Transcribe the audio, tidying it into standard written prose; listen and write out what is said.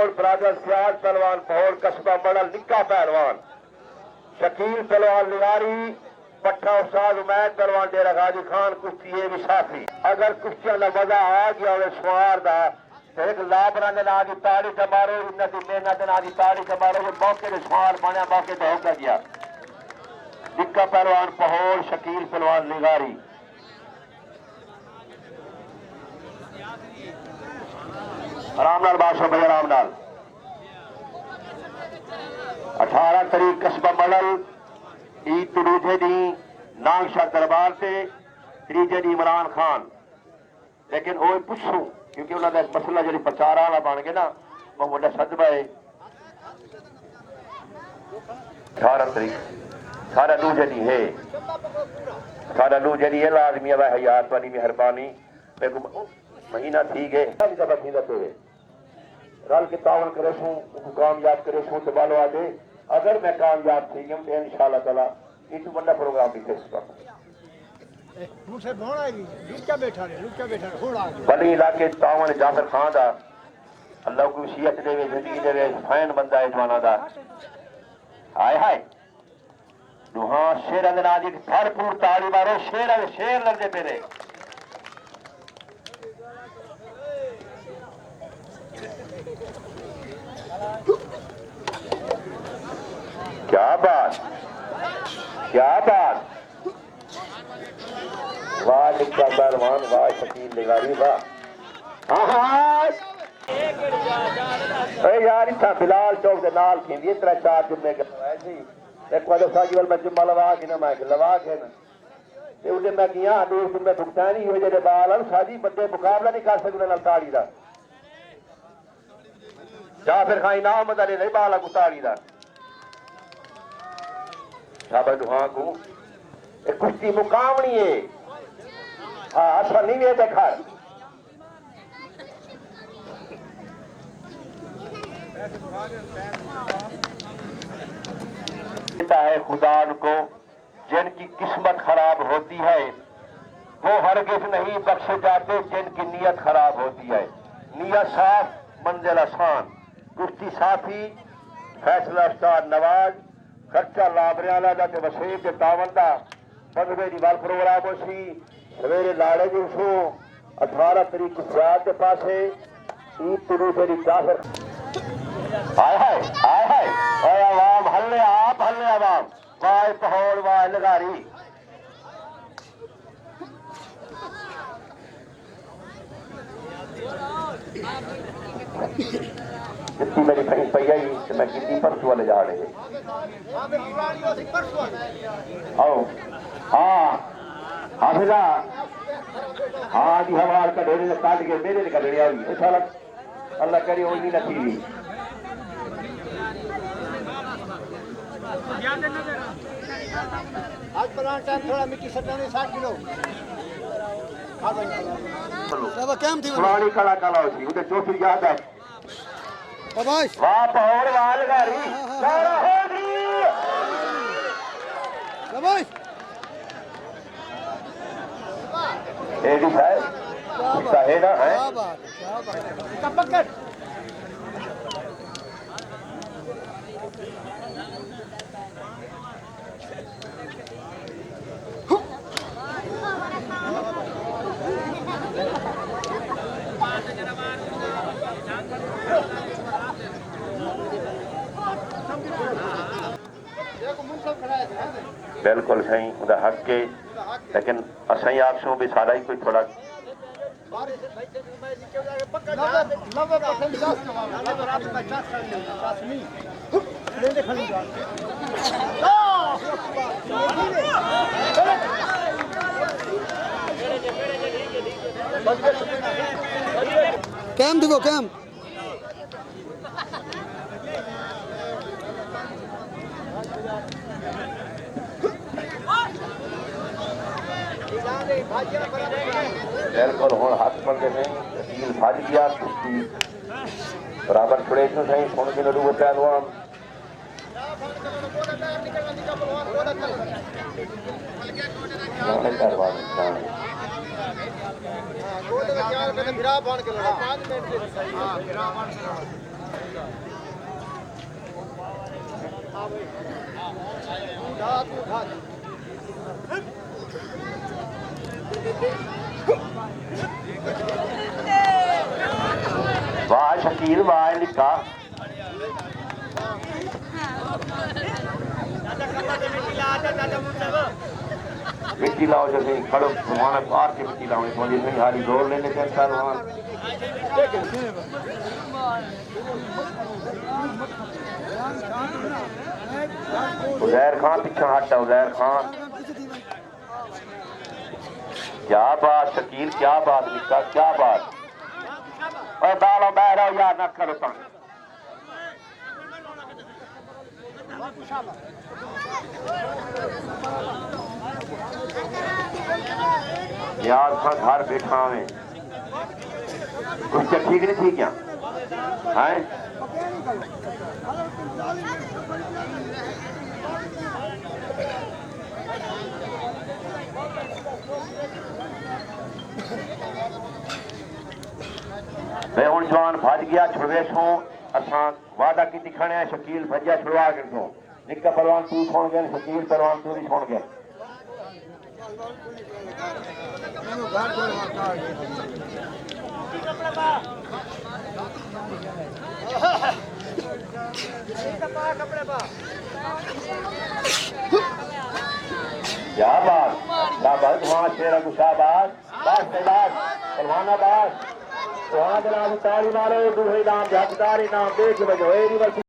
पहौड़ brother Ciaz पहलवान पहौड़ कस्बा मड़ल निक्का पहलवान शकील पहलवान लिगारी पट्टा उस्ताद उमैद पहलवान डेरा गाजी खान कुश्ती ये भी साथी अगर कुश्तियों का मजा आ गया हो सुवार का एक लाभरा ने ना की ताड़ी टमारो इन्नती मेहनत ना की ताड़ी टमारो जो मौके ने सुवार बने मौके तो होगा गया निक्का पहलवान पहौड़ शकील पहलवान लिगारी आराम नाल बादशाह भाई आराम नाल 18 तारीख कस्बा मड़ल ईद दूजे दी नागशाह दरबार से तीजे दी इमरान खान लेकिन वो पुछू क्योंकि उन्होंने मसला जी प्रचार वाला बन गया ना वो मुझे सदबा है 18 तारीख सारा दूजे दी है सारा दूजे दी है लाजमी है यार तुम्हारी मेहरबानी महीना थी गए रल के तावन करे सू कामयाब करे सू तो बालो आदे अगर मैं कामयाब थी गया तो इंशाअल्लाह ताला इस बड़ा प्रोग्राम भी कर बड़ी इलाके तावन जाफर खान दा अल्लाह को वसीयत देवे जिंदगी देवे फैन बंदा है जवाना दा हाय हाय दुहा शेर अंदना दी भरपूर ताली मारो शेर लगदे पेरे क्या बात वाह निक्का पहलवान वाह शकील लिगारी वाह हाँ यार इतना बिलाल चौक के नाल थी 3-4 जुम्मे करवाए सी एक बार साजी वाल मैं जुम्मा लवा के ना मैं लवा के ना ते उसे मैं किया दूर जुम्मे भुगतान ही हो जेदे बाल साजी बंदे मुकाबला नहीं कर सकदे नाल ताड़ी दा जा फिर खाई ना मदा नहीं बाल ताड़ी दा दुआ को एक कुश्ती मुकामनी है हाँ अच्छा नहीं है देखा है खुदा को जिनकी किस्मत खराब होती है वो हरगिज नहीं बख्शे जाते जिनकी नीयत खराब होती है नीयत साफ मंजिल आसान कुश्ती साफी फैसला उस्ताद नवाज खर्चा लाभरियाला का ते वसीब के तावन का 15 दी वाल प्रोग्राम होसी सवेरे लाड़े जी सो 18 तारीख को सियाद के पास है ईद तुरूफे दी जाफर हाय आवाम हल्ले आवाम वाह पहौड़ वाह लगारी जितनी मेरी कहीं पई आई तो मैं कितनी परसों वाले जा रहे आओ हाँ हाफिजा हाँ जी हवाल का ढेरे काट के मेरे का ढेरिया हुई इंशाल्लाह अल्लाह करे वो नहीं नसीबी आज प्लांट टाइम थोड़ा मिट्टी सटाने 60 किलो पुरानी कला कला होती उधर चौथी याद है वाह पहौड़ वाह लगारी एडी है ना है बिल्कुल सही उदा हक के लेकिन असई आप सो भी सारा ही कोई थोड़ा कैम देखो कैम बिल्कुल हूँ हाथ पड़ते नहीं भज गया कुश्ती बराबर छुड़े तो सही सुन के लड़ू पहलवान वाह शकील वाह निका मिट्टी लाओ जैसे खड़ो भगवान पार के मिट्टी लाओ इस वाली नहीं हारी जोर लेने के अंतर वहां उजैर खान पीछे हटा उजैर खान क्या बात शकील क्या बात निका क्या बात और डालो बैठ रहो यार ना करो तंग यार था घर बैठा में कुछ ठीक नहीं थी क्या है मैं हूं जवान भज गया छुड़वेशों असा वादा की दिखाने शकील भजा छुड़वा कर दो निका परवान तू सुन गए शकील परवान तू भी सुन गए क्या बात वहां शेरा गुशाबाद परवानाबाद वहां ताली मारो दूसरे नाम जगदारी नाम देख बजो